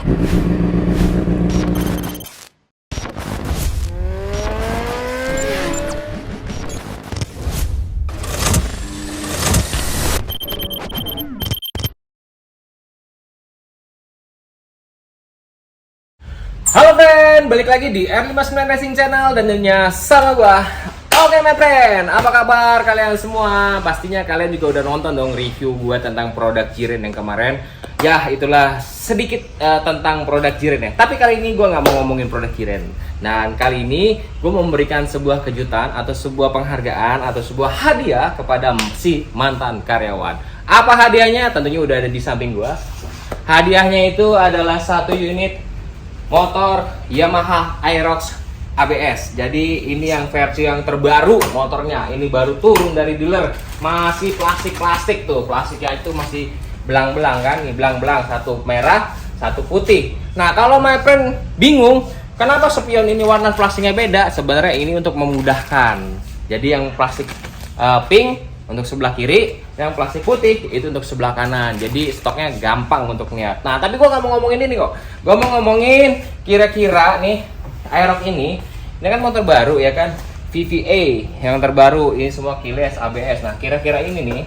Halo friend, balik lagi di R59 Racing Channel dan tentunya sama gua. Oke my friend, apa kabar kalian semua? Pastinya kalian juga udah nonton dong review gua tentang produk Jiren yang kemarin. Ya itulah sedikit tentang produk Jiren ya. Tapi kali ini gua nggak mau ngomongin produk Jiren. Dan kali ini gua mau memberikan sebuah kejutan atau sebuah penghargaan atau sebuah hadiah kepada si mantan karyawan. Apa hadiahnya? Tentunya udah ada di samping gua. Hadiahnya itu adalah satu unit motor Yamaha Aerox ABS. Jadi ini yang versi yang terbaru motornya. Ini baru turun dari dealer. Masih plastik-plastik tuh. Plastiknya itu masih belang-belang kan. Ini belang-belang, satu merah, satu putih. Nah, kalau my friend bingung, kenapa spion ini warna plastiknya beda? Sebenarnya ini untuk memudahkan. Jadi yang plastik pink untuk sebelah kiri, yang plastik putih itu untuk sebelah kanan. Jadi stoknya gampang untuk lihat. Nah, tapi gua nggak mau ngomongin ini kok. Gua mau ngomongin kira-kira nih Aerox ini kan motor baru ya kan, VVA yang terbaru. Ini semua keyless ABS. Nah, kira-kira ini nih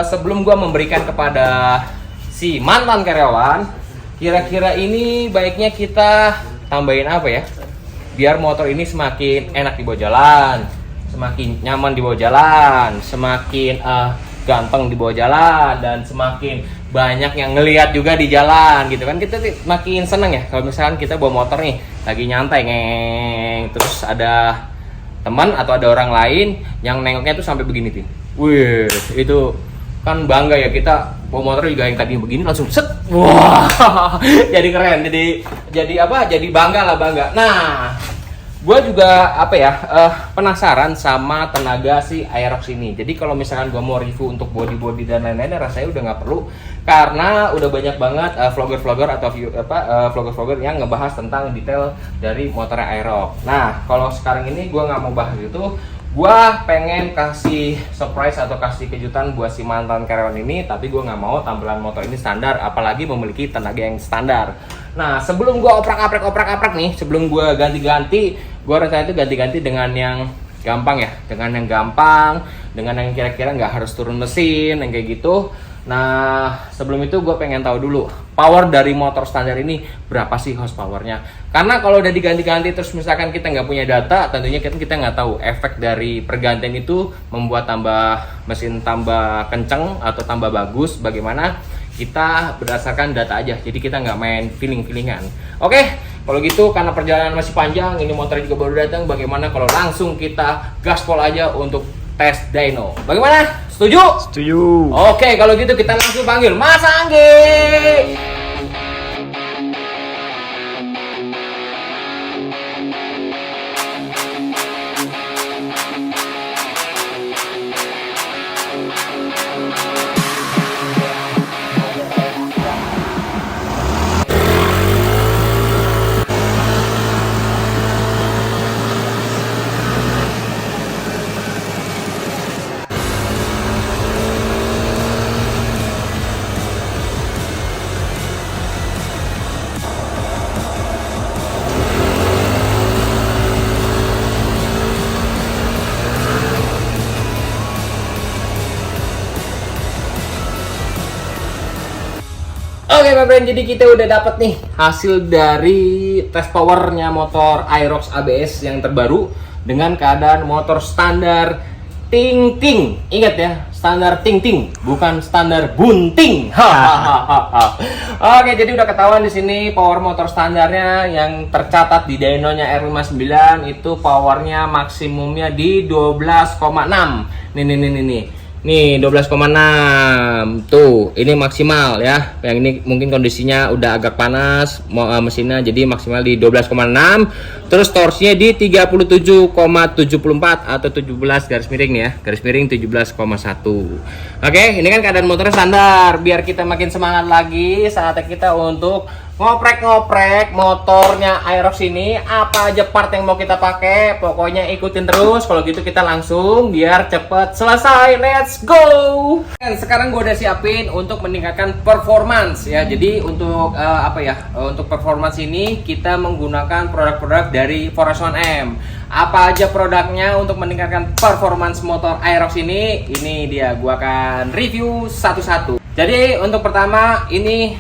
sebelum gua memberikan kepada si mantan karyawan, kira-kira ini baiknya kita tambahin apa ya? Biar motor ini semakin enak dibawa jalan, semakin nyaman dibawa jalan, semakin ganteng dibawa jalan, dan semakin banyak yang ngelihat juga di jalan gitu kan. Kita makin seneng ya kalau misalkan kita bawa motor nih lagi nyantai ngeng, terus ada teman atau ada orang lain yang nengoknya tuh sampai begini tuh. Wih, itu kan bangga ya, kita bawa motor juga yang tadi begini langsung set. Wah, jadi keren, jadi apa? Jadi bangga lah, bangga. Nah, gue juga penasaran sama tenaga si Aerox ini. Jadi kalau misalkan gue mau review untuk body dan lain-lain, rasanya udah nggak perlu karena udah banyak banget vlogger-vlogger atau vlogger-vlogger yang ngebahas tentang detail dari motor Aerox. Nah, kalau sekarang ini gue nggak mau bahas itu. Gue pengen kasih surprise atau kasih kejutan buat si mantan karyawan ini, tapi gue nggak mau tampilan motor ini standar, apalagi memiliki tenaga yang standar. Nah, sebelum gue oprak-aprak nih, sebelum gue ganti-ganti, gue rencana itu ganti-ganti dengan yang gampang ya, dengan yang kira-kira nggak harus turun mesin, yang kayak gitu. Nah, sebelum itu gue pengen tahu dulu power dari motor standar ini berapa sih horsepowernya. Karena kalau udah diganti-ganti terus misalkan kita nggak punya data, tentunya kita nggak tahu efek dari pergantian itu membuat mesin tambah kenceng atau tambah bagus bagaimana. Kita berdasarkan data aja, jadi kita nggak main feeling-feelingan. Oke, kalau gitu karena perjalanan masih panjang, ini motor juga baru datang, bagaimana kalau langsung kita gaspol aja untuk tes dyno. Bagaimana? Setuju? Setuju. Oke, kalau gitu kita langsung panggil Mas Anggi. Oke my friend, jadi kita udah dapat nih hasil dari tes powernya motor Aerox ABS yang terbaru dengan keadaan motor standar ting-ting. Ingat ya, standar ting-ting, bukan standar bunting. Oke, jadi udah ketahuan di sini power motor standarnya yang tercatat di dynonya R59 itu powernya maksimumnya di 12,6. Nih 12,6 tuh, ini maksimal ya. Yang ini mungkin kondisinya udah agak panas mesinnya, jadi maksimal di 12,6. Terus torsinya di 37,74 atau 17 garis miring nih ya, garis miring 17,1. Oke, ini kan keadaan motornya standar. Biar kita makin semangat lagi saatnya kita untuk ngoprek-ngoprek motornya Aerox ini, apa aja part yang mau kita pakai, pokoknya ikutin terus. Kalau gitu kita langsung biar cepet selesai. Let's go. Dan sekarang gue udah siapin untuk meningkatkan performance ya. Jadi untuk untuk performance ini kita menggunakan produk-produk dari Forest 1M. Apa aja produknya untuk meningkatkan performance motor Aerox ini? Ini dia, gue akan review satu-satu. Jadi untuk pertama ini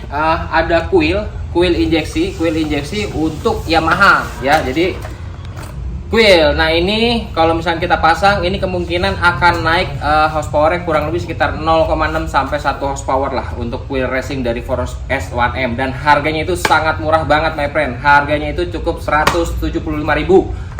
ada kuil injeksi untuk Yamaha ya. Jadi kuil, nah ini kalau misalnya kita pasang ini kemungkinan akan naik horsepower kurang lebih sekitar 0,6 sampai 1 horsepower lah untuk kuil racing dari Forest S1M, dan harganya itu sangat murah banget my friend. Harganya itu cukup 175.000.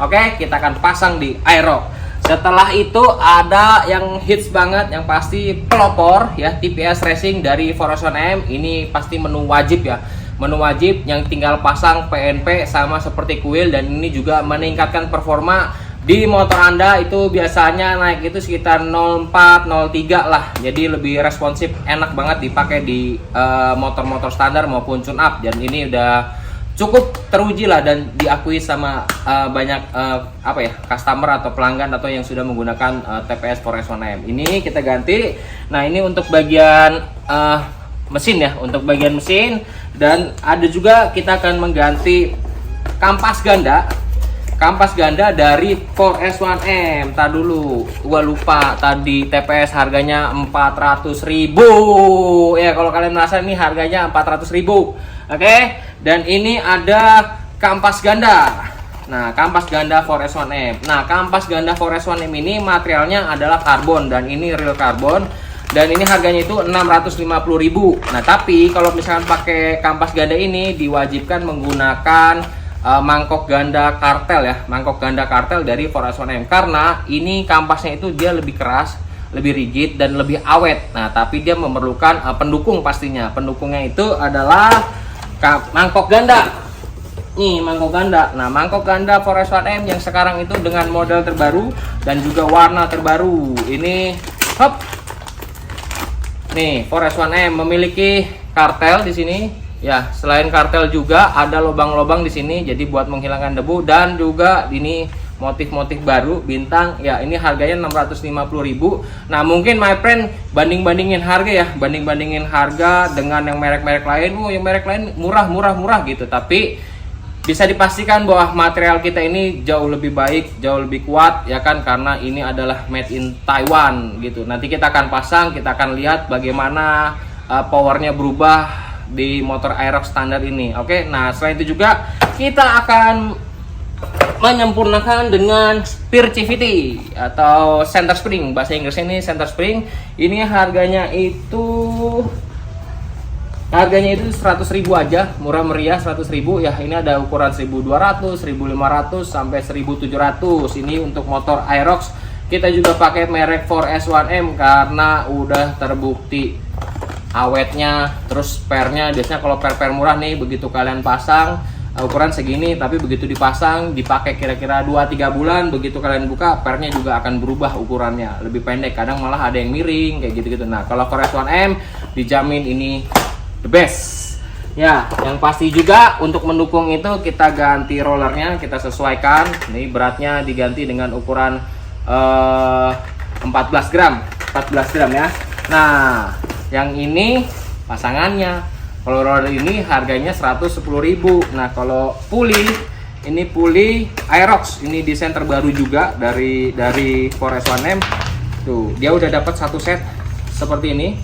Oke, kita akan pasang di Aerox. Setelah itu ada yang hits banget, yang pasti pelopor ya, TPS Racing dari Forest 1M. Ini pasti menu wajib ya, menu wajib yang tinggal pasang PNP sama seperti kuil, dan ini juga meningkatkan performa di motor Anda. Itu biasanya naik itu sekitar 04, 03 lah, jadi lebih responsif, enak banget dipakai di motor-motor standar maupun tune up, dan ini udah cukup teruji lah dan diakui sama banyak customer atau pelanggan atau yang sudah menggunakan TPS Forest 1M. Ini kita ganti. Nah, ini untuk bagian mesin ya, untuk bagian mesin, dan ada juga kita akan mengganti kampas ganda dari Forest 1M. Tadi dulu gua lupa, tadi TPS harganya 400.000 ya, kalau kalian merasa ini harganya 400.000. Oke, dan ini ada kampas ganda. Nah, kampas ganda Forest 1M. Nah, kampas ganda Forest 1M ini materialnya adalah karbon, dan ini real karbon, dan ini harganya itu 650.000. Nah, tapi kalau misalkan pakai kampas ganda ini diwajibkan menggunakan mangkok ganda kartel ya, mangkok ganda kartel dari Forest 1M, karena ini kampasnya itu dia lebih keras, lebih rigid, dan lebih awet. Nah, tapi dia memerlukan pendukung pastinya. Pendukungnya itu adalah mangkok ganda. Nih, mangkok ganda. Nah, mangkok ganda Forest 1M yang sekarang itu dengan model terbaru dan juga warna terbaru. Ini hop. Nih, Forest 1M memiliki kartel di sini. Ya, selain kartel juga ada lubang-lubang di sini, jadi buat menghilangkan debu, dan juga ini motif-motif baru bintang ya. Ini harganya 650.000. Nah, mungkin my friend banding-bandingin harga ya, banding-bandingin harga dengan yang merek-merek lain. Yang merek lain murah gitu, tapi bisa dipastikan bahwa material kita ini jauh lebih baik, jauh lebih kuat ya kan, karena ini adalah made in Taiwan gitu. Nanti kita akan pasang, kita akan lihat bagaimana powernya berubah di motor Aerox standar ini. Oke, nah selain itu juga kita akan menyempurnakan dengan spare CVT atau center spring, bahasa Inggrisnya ini center spring. Ini harganya itu 100.000 aja, murah meriah 100.000 ya. Ini ada ukuran 1200, 1500 sampai 1700. Ini untuk motor Aerox. Kita juga pakai merek Forest 1M karena udah terbukti awetnya, terus spare-nya. Biasanya kalau per murah nih, begitu kalian pasang ukuran segini, tapi begitu dipasang dipakai kira-kira 2-3 bulan, begitu kalian buka pernya juga akan berubah ukurannya, lebih pendek, kadang malah ada yang miring kayak gitu-gitu. Nah, kalau Forest 1M dijamin ini the best ya. Yang pasti juga untuk mendukung itu kita ganti rollernya, kita sesuaikan. Ini beratnya diganti dengan ukuran 14 gram ya. Nah, yang ini pasangannya. Kalau roller ini harganya 110.000. Nah, kalau puli ini puli Aerox, ini desain terbaru juga dari Forest 1M. Tuh, dia udah dapat satu set seperti ini.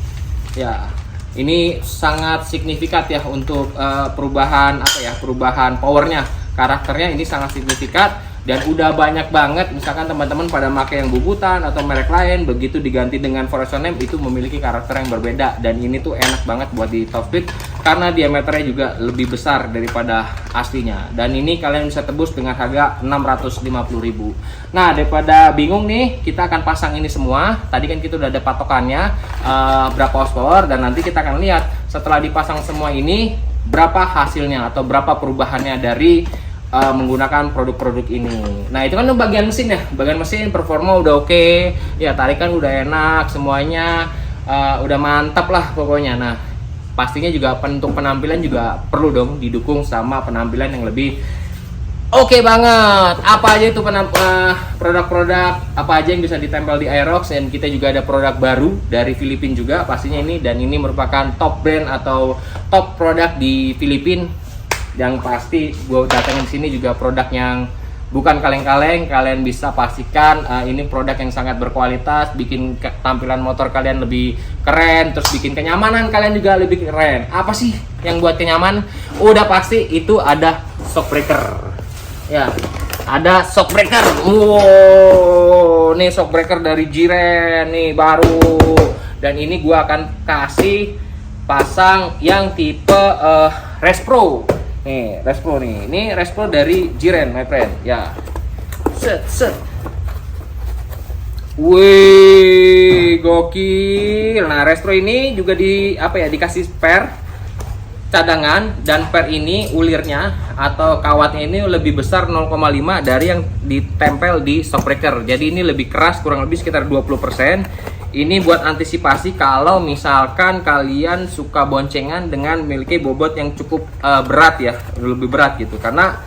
Ya, ini sangat signifikan ya untuk perubahan perubahan powernya, karakternya ini sangat signifikan. Dan udah banyak banget misalkan teman-teman pada pakai yang bubutan atau merek lain, begitu diganti dengan Forest 1M itu memiliki karakter yang berbeda. Dan ini tuh enak banget buat di top speed karena diameternya juga lebih besar daripada aslinya. Dan ini kalian bisa tebus dengan harga 650.000. Nah, daripada bingung nih, kita akan pasang ini semua. Tadi kan kita udah ada patokannya berapa horsepower, dan nanti kita akan lihat setelah dipasang semua ini berapa hasilnya atau berapa perubahannya dari menggunakan produk-produk ini. Nah, itu kan bagian mesin ya, bagian mesin performa udah oke ya, tarikan udah enak, semuanya udah mantap lah pokoknya. Nah, pastinya juga untuk penampilan juga perlu dong didukung sama penampilan yang lebih oke banget. Apa aja itu produk-produk apa aja yang bisa ditempel di Aerox, dan kita juga ada produk baru dari Filipina juga pastinya ini, dan ini merupakan top brand atau top produk di Filipina. Yang pasti gue datangin sini juga produk yang bukan kaleng-kaleng. Kalian bisa pastikan ini produk yang sangat berkualitas, bikin tampilan motor kalian lebih keren, terus bikin kenyamanan kalian juga lebih keren. Apa sih yang buat kenyamanan? Udah pasti itu ada shock breaker. Ya, ada shock breaker. Wow, nih shock breaker dari Jiren nih baru. Dan ini gua akan kasih pasang yang tipe Respro. Nih, Respro nih. Ini Respro dari Jiren, my friend. Ya. Set. Wih, gokil. Nah, Respro ini juga dikasih spare cadangan, dan per ini ulirnya atau kawatnya ini lebih besar 0,5 dari yang ditempel di shock breaker. Jadi ini lebih keras, kurang lebih sekitar 20%. Ini buat antisipasi kalau misalkan kalian suka boncengan dengan memiliki bobot yang cukup berat ya, lebih berat gitu. Karena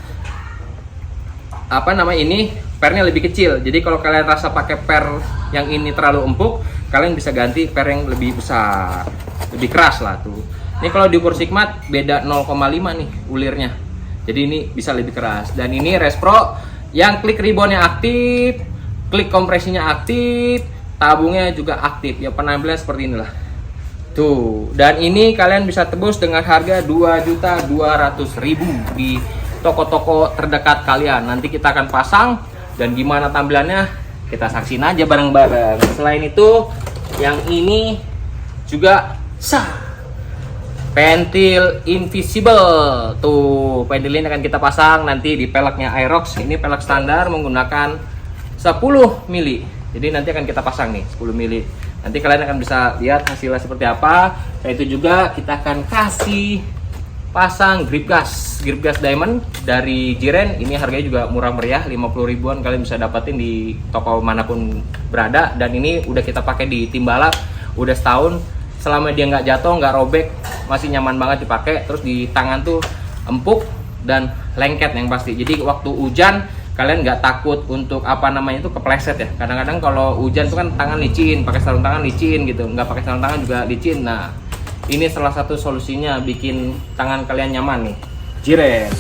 ini pernya lebih kecil. Jadi kalau kalian rasa pakai per yang ini terlalu empuk, kalian bisa ganti per yang lebih besar, lebih keras lah tuh. Ini kalau diukur Sigmat beda 0,5 nih ulirnya. Jadi ini bisa lebih keras. Dan ini Respro yang klik ribonnya aktif, klik kompresinya aktif, tabungnya juga aktif ya, penampilan seperti inilah tuh. Dan ini kalian bisa tebus dengan harga 2.200.000 di toko-toko terdekat kalian. Nanti kita akan pasang, dan gimana tampilannya kita saksin aja bareng-bareng. Selain itu yang ini juga pentil invisible tuh. Pentil ini akan kita pasang nanti di peleknya Aerox. Ini pelek standar menggunakan 10 mili. Jadi nanti akan kita pasang nih 10 mili. Nanti kalian akan bisa lihat hasilnya seperti apa. Dan itu juga kita akan kasih pasang grip gas diamond dari Jiren. Ini harganya juga murah meriah, 50 ribuan kalian bisa dapetin di toko manapun berada. Dan ini udah kita pakai di Timbala udah setahun. Selama dia nggak jatuh, nggak robek, masih nyaman banget dipakai. Terus di tangan tuh empuk dan lengket yang pasti. Jadi waktu hujan kalian nggak takut untuk itu kepleset ya. Kadang-kadang kalau hujan tuh kan tangan licin, pakai sarung tangan licin gitu, nggak pakai sarung tangan juga licin. Nah, ini salah satu solusinya bikin tangan kalian nyaman nih, Jiren.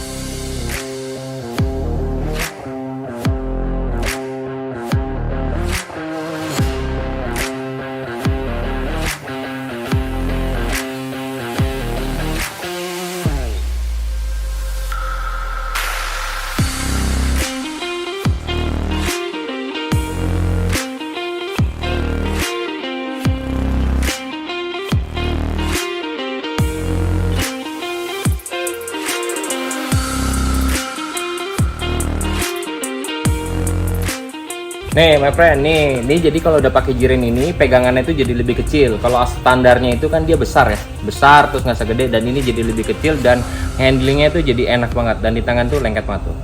Nih my friend, nih jadi kalau udah pakai Jiren ini pegangannya itu jadi lebih kecil. Kalau standarnya itu kan dia besar ya, besar terus nggak segede, dan ini jadi lebih kecil dan handlingnya itu jadi enak banget, dan di tangan tuh lengket banget tuh.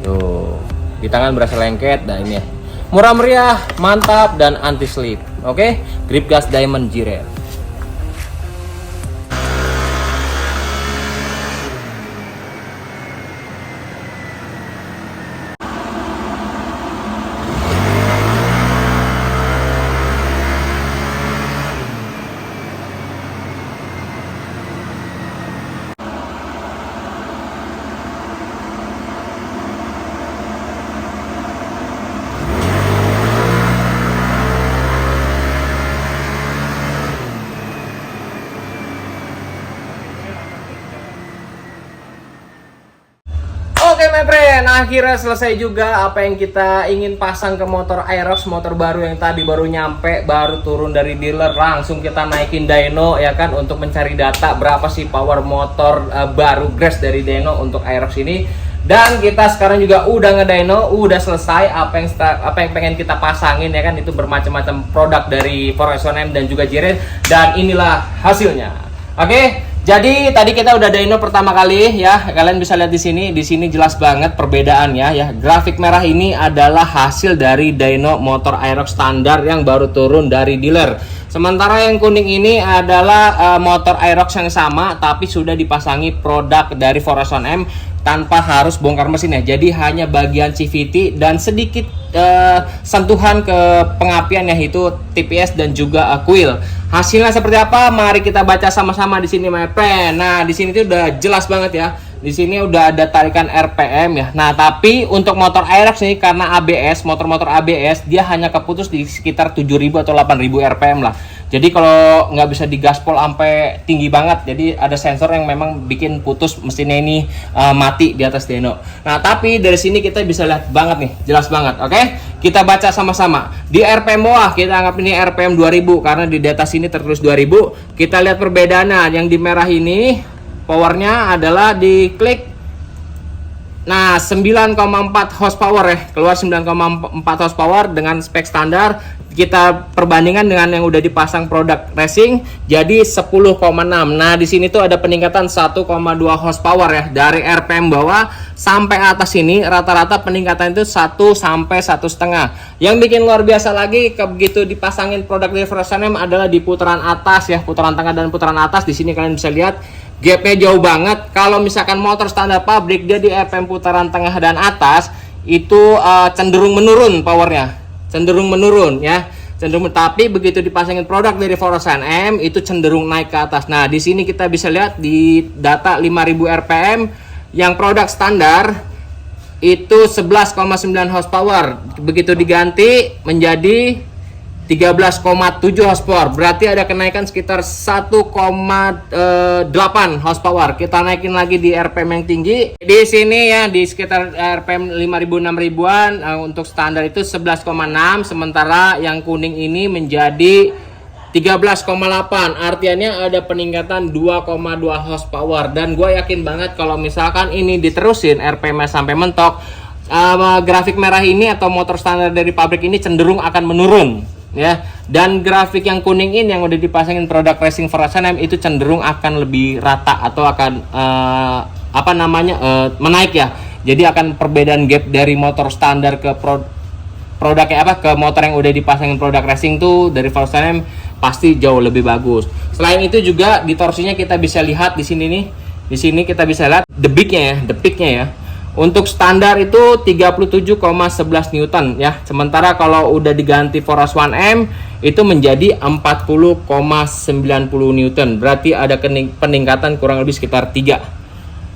Tuh, di tangan berasa lengket. Dan ini ya, murah meriah, mantap, dan anti slip. Oke, grip gas diamond Jiren. Oke my friend, akhirnya selesai juga apa yang kita ingin pasang ke motor Aerox, motor baru yang tadi baru nyampe, baru turun dari dealer. Langsung kita naikin dyno ya kan, untuk mencari data berapa sih power motor baru grass dari dyno untuk Aerox ini. Dan kita sekarang juga udah ngedyno, udah selesai apa yang pengen kita pasangin ya kan. Itu bermacam-macam produk dari 4S1M dan juga Jiren, dan inilah hasilnya. Oke, Jadi tadi kita udah dyno pertama kali ya. Kalian bisa lihat di sini. Di sini jelas banget perbedaannya ya. Grafik merah ini adalah hasil dari dyno motor Aerox standar yang baru turun dari dealer. Sementara yang kuning ini adalah motor Aerox yang sama tapi sudah dipasangi produk dari Forest 1M tanpa harus bongkar mesin ya. Jadi hanya bagian CVT dan sedikit sentuhan ke pengapian yaitu TPS dan juga coil. Hasilnya seperti apa? Mari kita baca sama-sama di sini, my friend. Nah, di sini tuh udah jelas banget ya. Di sini udah ada tarikan RPM ya. Nah, tapi untuk motor Aerox nih karena ABS, motor-motor ABS dia hanya keputus di sekitar 7.000 atau 8.000 RPM lah. Jadi kalau nggak bisa digaspol sampai tinggi banget, jadi ada sensor yang memang bikin putus mesinnya ini mati di atas dyno. Nah, tapi dari sini kita bisa lihat banget nih, jelas banget. Oke, kita baca sama-sama. Di RPM bawah kita anggap ini RPM 2000 karena di atas sini tertulis 2000. Kita lihat perbedaannya. Yang di merah ini powernya adalah di klik. Nah, 9,4 horsepower ya, keluar 9,4 horsepower dengan spek standar. Kita perbandingan dengan yang udah dipasang produk racing jadi 10,6. Nah, di sini tuh ada peningkatan 1,2 horsepower ya dari RPM bawah sampai atas ini rata-rata peningkatan itu 1 sampai 1,5. Yang bikin luar biasa lagi begitu dipasangin produk dari Forest 1M adalah di putaran atas ya, putaran tengah dan putaran atas. Di sini kalian bisa lihat gapnya jauh banget. Kalau misalkan motor standar pabrik dia di RPM putaran tengah dan atas itu cenderung menurun powernya, cenderung menurun ya, cenderung. Tapi begitu dipasangin produk dari Forest 1M itu cenderung naik ke atas. Nah, di sini kita bisa lihat di data 5000 RPM yang produk standar itu 11,9 horsepower. Begitu diganti menjadi 13,7 horsepower, berarti ada kenaikan sekitar 1,8 horsepower. Kita naikin lagi di RPM yang tinggi. Di sini ya di sekitar RPM 5000 6000-an untuk standar itu 11,6, sementara yang kuning ini menjadi 13,8. Artinya ada peningkatan 2,2 horsepower dan gue yakin banget kalau misalkan ini diterusin RPM sampai mentok, grafik merah ini atau motor standar dari pabrik ini cenderung akan menurun ya, dan grafik yang kuning ini yang udah dipasangin produk racing Forest 1M itu cenderung akan lebih rata atau akan menaik ya. Jadi akan perbedaan gap dari motor standar ke produknya ke motor yang udah dipasangin produk racing tuh dari Forest 1M pasti jauh lebih bagus. Selain itu juga di torsinya kita bisa lihat di sini nih. Di sini kita bisa lihat the peaknya ya. Untuk standar itu 37,11 Newton ya. Sementara kalau udah diganti Forest 1M itu menjadi 40,90 Newton. Berarti ada peningkatan kurang lebih sekitar 3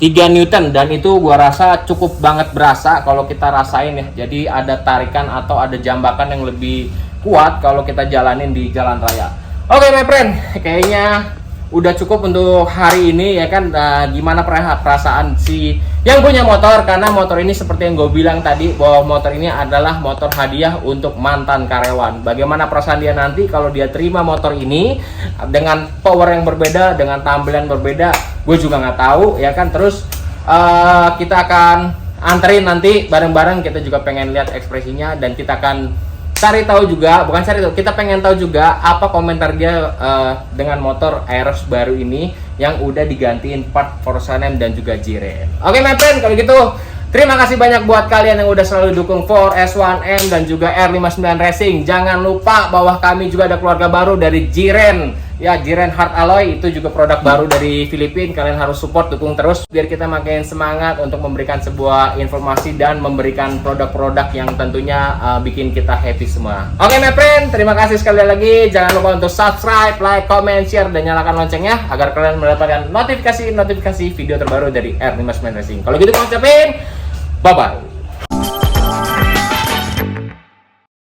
Newton, dan itu gua rasa cukup banget berasa kalau kita rasain ya. Jadi ada tarikan atau ada jambakan yang lebih kuat kalau kita jalanin di jalan raya. Oke, my friend, kayaknya udah cukup untuk hari ini ya kan. Gimana perasaan si yang punya motor, karena motor ini seperti yang gue bilang tadi bahwa motor ini adalah motor hadiah untuk mantan karyawan. Bagaimana perasaan dia nanti kalau dia terima motor ini dengan power yang berbeda, dengan tampilan berbeda, gue juga nggak tahu ya kan. Terus kita akan anterin nanti bareng-bareng, kita juga pengen lihat ekspresinya dan kita akan kita pengen tahu juga apa komentar dia dengan motor Aerox baru ini yang udah digantiin part Forest 1M dan juga Jiren. Oke, my friend, kalau gitu terima kasih banyak buat kalian yang udah selalu dukung Forest 1M dan juga R59 Racing. Jangan lupa bahwa kami juga ada keluarga baru dari Jiren ya, Jiren Hard Alloy, itu juga produk baru dari Filipina. Kalian harus support, dukung terus biar kita makin semangat untuk memberikan sebuah informasi dan memberikan produk-produk yang tentunya bikin kita happy semua. Oke, my friend, terima kasih sekali lagi. Jangan lupa untuk subscribe, like, comment, share, dan nyalakan loncengnya agar kalian mendapatkan notifikasi video terbaru dari R59 Racing. Kalau gitu, aku ucapin bye-bye.